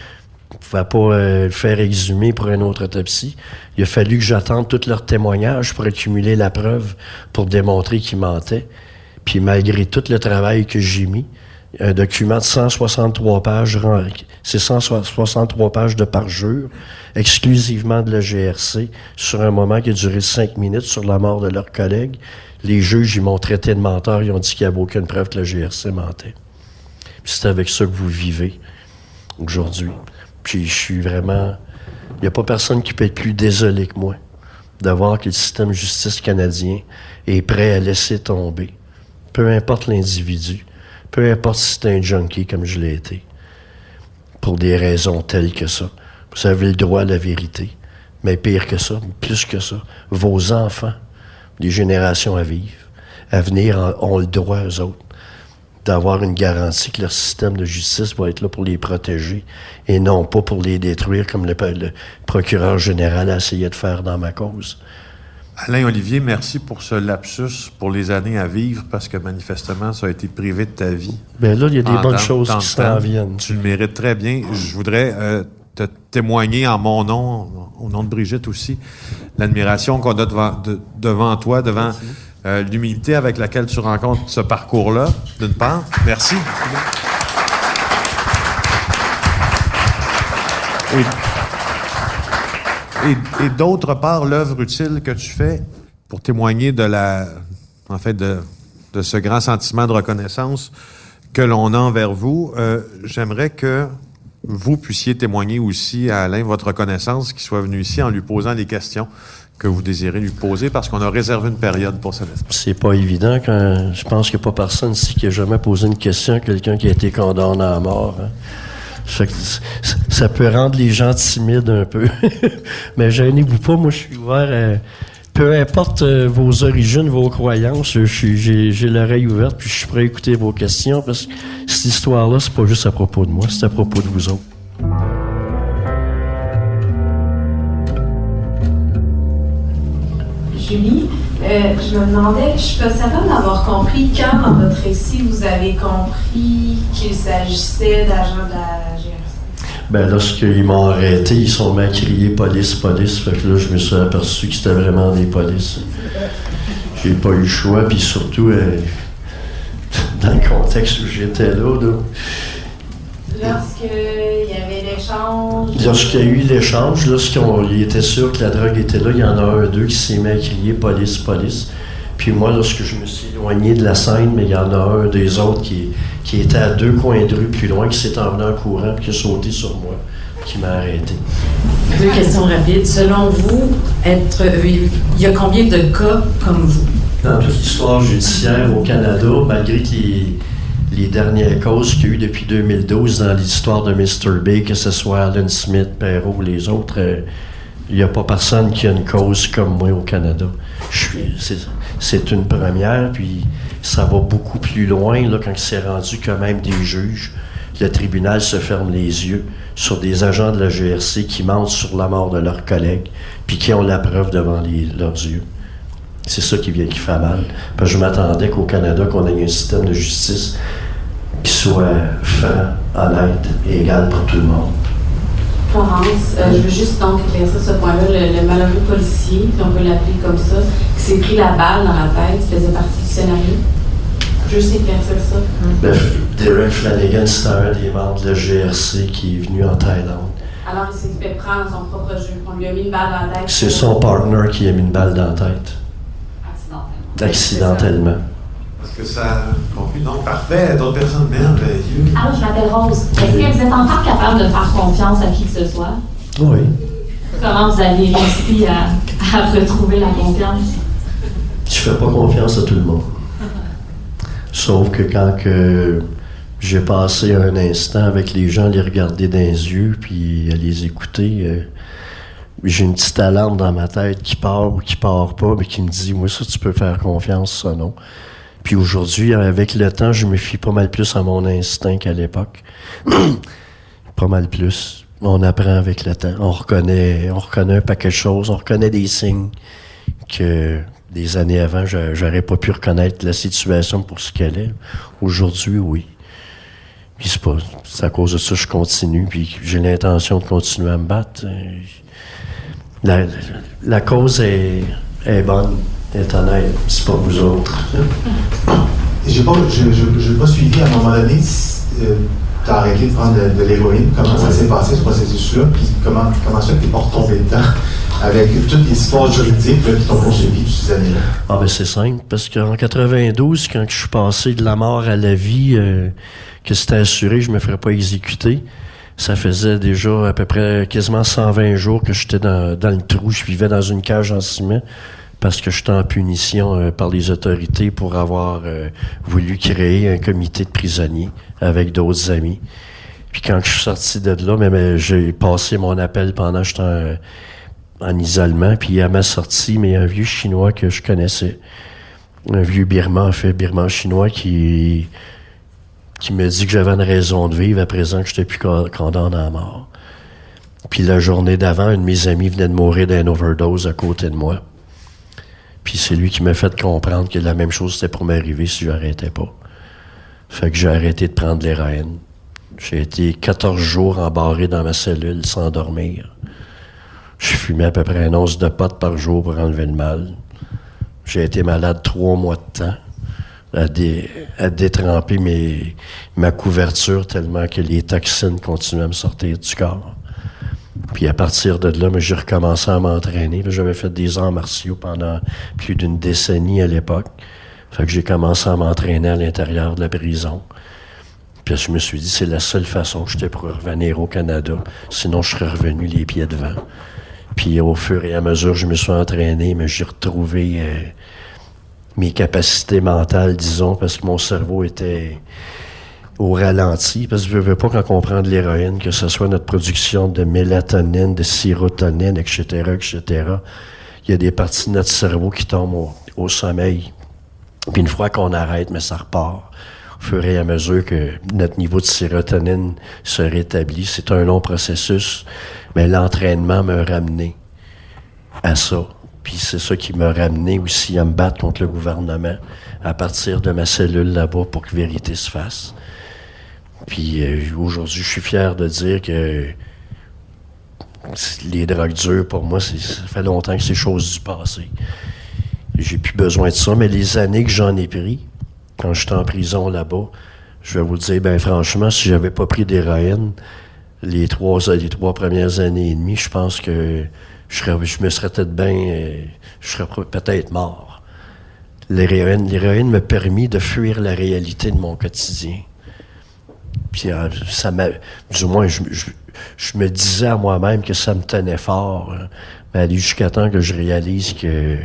on ne pouvait pas le faire exhumer pour une autre autopsie. Il a fallu que j'attende tous leurs témoignages pour accumuler la preuve, pour démontrer qu'ils mentaient. Puis malgré tout le travail que j'ai mis, un document de 163 pages, c'est 163 pages de parjure, exclusivement de la GRC, sur un moment qui a duré 5 minutes sur la mort de leur collègue. Les juges, ils m'ont traité de menteur, ils ont dit qu'il n'y avait aucune preuve que la GRC mentait. Puis c'est avec ça que vous vivez aujourd'hui. Puis je suis vraiment... Il n'y a pas personne qui peut être plus désolé que moi de voir que le système de justice canadien est prêt à laisser tomber. Peu importe l'individu, peu importe si c'est un junkie comme je l'ai été, pour des raisons telles que ça. Vous avez le droit à la vérité. Mais pire que ça, plus que ça, vos enfants, des générations à venir, ont le droit, eux autres, d'avoir une garantie que leur système de justice va être là pour les protéger et non pas pour les détruire comme le procureur général a essayé de faire dans ma cause. Alain Olivier, merci pour ce lapsus, pour les années à vivre, parce que manifestement, ça a été privé de ta vie. Bien là, il y a des bonnes choses qui s'en viennent. Tu le mérites très bien. Je voudrais te témoigner en mon nom, au nom de Brigitte aussi, l'admiration qu'on a devant toi, devant l'humilité avec laquelle tu rencontres ce parcours-là, d'une part. Merci. Et d'autre part, l'œuvre utile que tu fais pour témoigner de ce grand sentiment de reconnaissance que l'on a envers vous. J'aimerais que vous puissiez témoigner aussi à Alain votre reconnaissance, qu'il soit venu ici en lui posant les questions que vous désirez lui poser, parce qu'on a réservé une période pour cet espace. C'est pas évident quand je pense qu'il n'y a pas personne ici qui a jamais posé une question à quelqu'un qui a été condamné à mort. Hein. Ça peut rendre les gens timides un peu. Mais gênez-vous pas, moi je suis ouvert à... Peu importe vos origines, vos croyances, j'ai l'oreille ouverte, puis je suis prêt à écouter vos questions, parce que cette histoire-là, c'est pas juste à propos de moi, c'est à propos de vous autres. Julie, je me demandais, je suis pas certaine d'avoir compris quand dans votre récit vous avez compris qu'il s'agissait d'agents de la GRC. Ben lorsqu'ils m'ont arrêté, ils sont mis à crier « police, police », fait que là, je me suis aperçu que c'était vraiment des polices. J'ai pas eu le choix, puis surtout, dans le contexte où j'étais là. Lorsqu'il y avait l'échange? Lorsqu'il y a eu l'échange, lorsqu'il était sûr que la drogue était là, il y en a un, deux qui s'est mis à crier « Police, police ». Puis moi, lorsque je me suis éloigné de la scène, mais il y en a un des autres qui était à 2 coins de rue plus loin, qui s'est emmené en courant et qui a sauté sur moi, qui m'a arrêté. 2 questions rapides. Selon vous, il y a combien de cas comme vous? Dans toute l'histoire judiciaire au Canada, malgré que les dernières causes qu'il y a eu depuis 2012 dans l'histoire de Mr. Big, que ce soit Alan Smith, Perrault ou les autres, il n'y a pas personne qui a une cause comme moi au Canada. C'est une première, puis ça va beaucoup plus loin là, quand c'est rendu que même des juges, le tribunal se ferme les yeux sur des agents de la GRC qui mentent sur la mort de leurs collègues, puis qui ont la preuve devant leurs yeux. C'est ça qui fait mal. Parce que je m'attendais qu'au Canada, qu'on ait un système de justice qui soit franc, honnête et égal pour tout le monde. Florence, je veux juste donc éclaircir ce point-là. Le malheureux policier, si on peut l'appeler comme ça, qui s'est pris la balle dans la tête, faisait partie du scénario. Juste éclaircir ça. Derek Flanagan, c'était un des membres de la GRC qui est venu en Thaïlande. Alors, il s'est fait prendre son propre jeu. On lui a mis une balle dans la tête. C'est son partner qui a mis une balle dans la tête. Accidentellement. Parce que ça conclut. Donc, parfait. D'autres personnes, merveilleux. Alors, je m'appelle Rose. Est-ce que vous êtes encore capable de faire confiance à qui que ce soit? Oui. Comment vous avez réussi à retrouver la confiance? Je fais pas confiance à tout le monde. Sauf que quand j'ai passé un instant avec les gens, les regarder dans les yeux, puis à les écouter, j'ai une petite alarme dans ma tête qui part ou qui part pas, mais qui me dit, moi, ça, tu peux faire confiance, ça, non. Puis aujourd'hui, avec le temps, je me fie pas mal plus à mon instinct qu'à l'époque. Pas mal plus. On apprend avec le temps. On reconnaît un paquet de choses, on reconnaît des signes que des années avant, j'aurais pas pu reconnaître la situation pour ce qu'elle est. Aujourd'hui, oui. Puis c'est à cause de ça que je continue, puis j'ai l'intention de continuer à me battre. La cause est bonne, est honnête, c'est pas vous autres. J'ai pas suivi à un moment donné, tu as arrêté de prendre de l'héroïne, comment ça s'est passé ce processus-là, puis comment ça que t'es pas retombé dedans, avec toutes les histoires juridiques là, qui t'ont poursuivi toutes ces années-là? Ah ben c'est simple, parce qu'en 92, quand je suis passé de la mort à la vie, que c'était assuré, je me ferais pas exécuter. Ça faisait déjà à peu près quasiment 120 jours que j'étais dans le trou. Je vivais dans une cage en ciment parce que j'étais en punition par les autorités pour avoir voulu créer un comité de prisonniers avec d'autres amis. Puis quand je suis sorti de là, j'ai passé mon appel pendant que j'étais en isolement. Puis à ma sortie, mais un vieux Chinois que je connaissais, un vieux Birman chinois qui me dit que j'avais une raison de vivre à présent que j'étais plus condamné à mort. Puis la journée d'avant, un de mes amis venait de mourir d'une overdose à côté de moi. Puis c'est lui qui m'a fait comprendre que la même chose c'était pour m'arriver si j'arrêtais pas. Fait que j'ai arrêté de prendre l'héroïne. J'ai été 14 jours embarré dans ma cellule sans dormir. Je fumais à peu près 1 once de pot par jour pour enlever le mal. J'ai été malade 3 mois de temps. À détremper ma couverture tellement que les toxines continuaient à me sortir du corps. Puis à partir de là, j'ai recommencé à m'entraîner. J'avais fait des arts martiaux pendant plus d'1 décennie à l'époque. Fait que j'ai commencé à m'entraîner à l'intérieur de la prison. Puis je me suis dit, c'est la seule façon que j'étais pour revenir au Canada. Sinon, je serais revenu les pieds devant. Puis au fur et à mesure, je me suis entraîné, mais j'ai retrouvé mes capacités mentales, disons, parce que mon cerveau était au ralenti. Parce que je ne veux pas, quand on prend de l'héroïne, que ce soit notre production de mélatonine, de sérotonine, etc., il y a des parties de notre cerveau qui tombent au sommeil. Puis une fois qu'on arrête, mais ça repart. Au fur et à mesure que notre niveau de sérotonine se rétablit, c'est un long processus, mais l'entraînement m'a ramené à ça. Puis c'est ça qui m'a ramené aussi à me battre contre le gouvernement à partir de ma cellule là-bas pour que vérité se fasse. Puis aujourd'hui, je suis fier de dire que les drogues dures, pour moi, ça fait longtemps que c'est chose du passé. J'ai plus besoin de ça, mais les années que j'en ai pris, quand j'étais en prison là-bas, je vais vous le dire, franchement, si j'avais pas pris d'héroïne, les trois premières années et demie, je pense que je me serais peut-être je serais peut-être mort. L'héroïne m'a permis de fuir la réalité de mon quotidien. Puis du moins, je me disais à moi-même que ça me tenait fort. Hein. Mais aller jusqu'à temps que je réalise que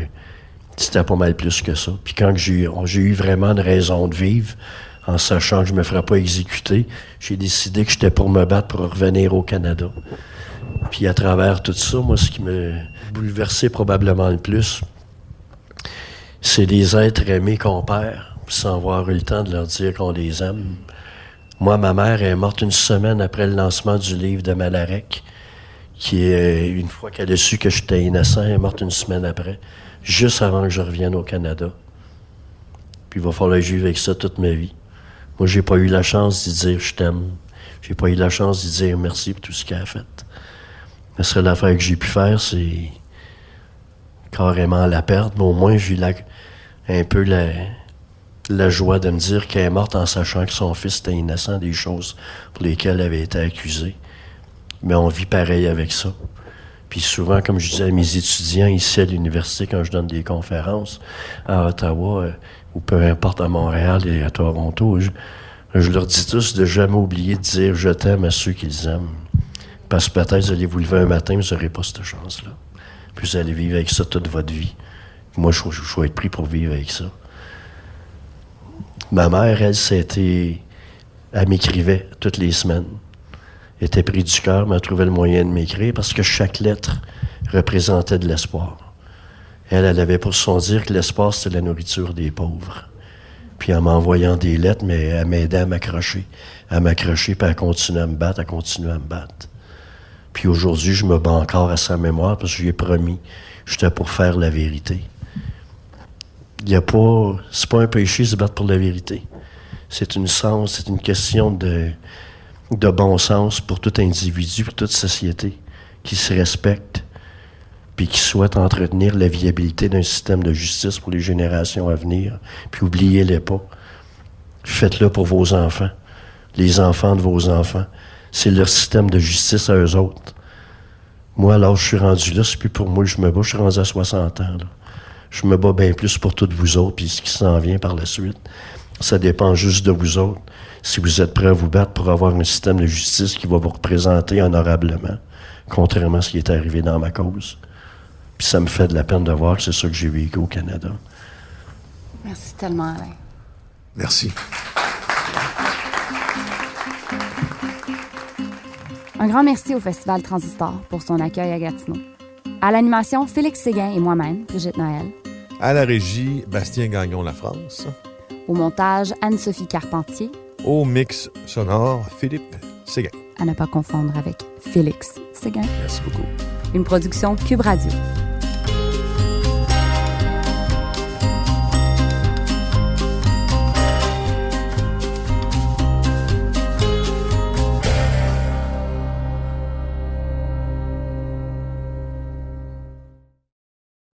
c'était pas mal plus que ça. Puis quand j'ai eu vraiment une raison de vivre, en sachant que je me ferais pas exécuter, j'ai décidé que j'étais pour me battre pour revenir au Canada. Puis à travers tout ça, moi, ce qui me bouleversait probablement le plus, c'est des êtres aimés qu'on perd, sans avoir eu le temps de leur dire qu'on les aime. Moi, ma mère est morte une semaine après le lancement du livre de Malarec, qui est, une fois qu'elle a su que j'étais innocent, elle est morte une semaine après, juste avant que je revienne au Canada. Puis il va falloir que je vive avec ça toute ma vie. Moi, j'ai pas eu la chance d'y dire « je t'aime ». J'ai pas eu la chance d'y dire merci pour tout ce qu'elle a fait. La seule affaire que j'ai pu faire, c'est carrément la perdre, mais au moins j'ai eu un peu la joie de me dire qu'elle est morte en sachant que son fils était innocent des choses pour lesquelles elle avait été accusée. Mais on vit pareil avec ça. Puis souvent, comme je disais à mes étudiants ici à l'université, quand je donne des conférences à Ottawa, ou peu importe à Montréal et à Toronto, je leur dis tous de jamais oublier de dire « je t'aime » à ceux qu'ils aiment. Parce que peut-être vous allez vous lever un matin, vous n'aurez pas cette chance-là. Puis vous allez vivre avec ça toute votre vie. Moi, je vais être pris pour vivre avec ça. Ma mère, elle m'écrivait toutes les semaines. Elle était prise du cœur, mais elle trouvait le moyen de m'écrire parce que chaque lettre représentait de l'espoir. Elle avait pour son dire que l'espoir, c'était la nourriture des pauvres. Puis en m'envoyant des lettres, mais elle m'aidait à m'accrocher. Puis elle continuait à me battre, Puis aujourd'hui, je me bats encore à sa mémoire parce que je lui ai promis que j'étais pour faire la vérité. C'est pas un péché de se battre pour la vérité. C'est une question de bon sens pour tout individu, pour toute société qui se respecte puis qui souhaite entretenir la viabilité d'un système de justice pour les générations à venir. Puis oubliez-les pas. Faites-le pour vos enfants, les enfants de vos enfants. C'est leur système de justice à eux autres. Moi, alors, je suis rendu là, c'est plus pour moi que je me bats, je suis rendu à 60 ans, là. Je me bats bien plus pour toutes vous autres, puis ce qui s'en vient par la suite. Ça dépend juste de vous autres. Si vous êtes prêts à vous battre pour avoir un système de justice qui va vous représenter honorablement, contrairement à ce qui est arrivé dans ma cause. Puis ça me fait de la peine de voir que c'est ça que j'ai vécu au Canada. Merci tellement, Alain. Merci. Un grand merci au Festival Transistor pour son accueil à Gatineau. À l'animation, Félix Séguin et moi-même, Brigitte Noël. À la régie, Bastien Gagnon La France. Au montage, Anne-Sophie Carpentier. Au mix sonore, Philippe Séguin. À ne pas confondre avec Félix Séguin. Merci beaucoup. Une production Cube Radio.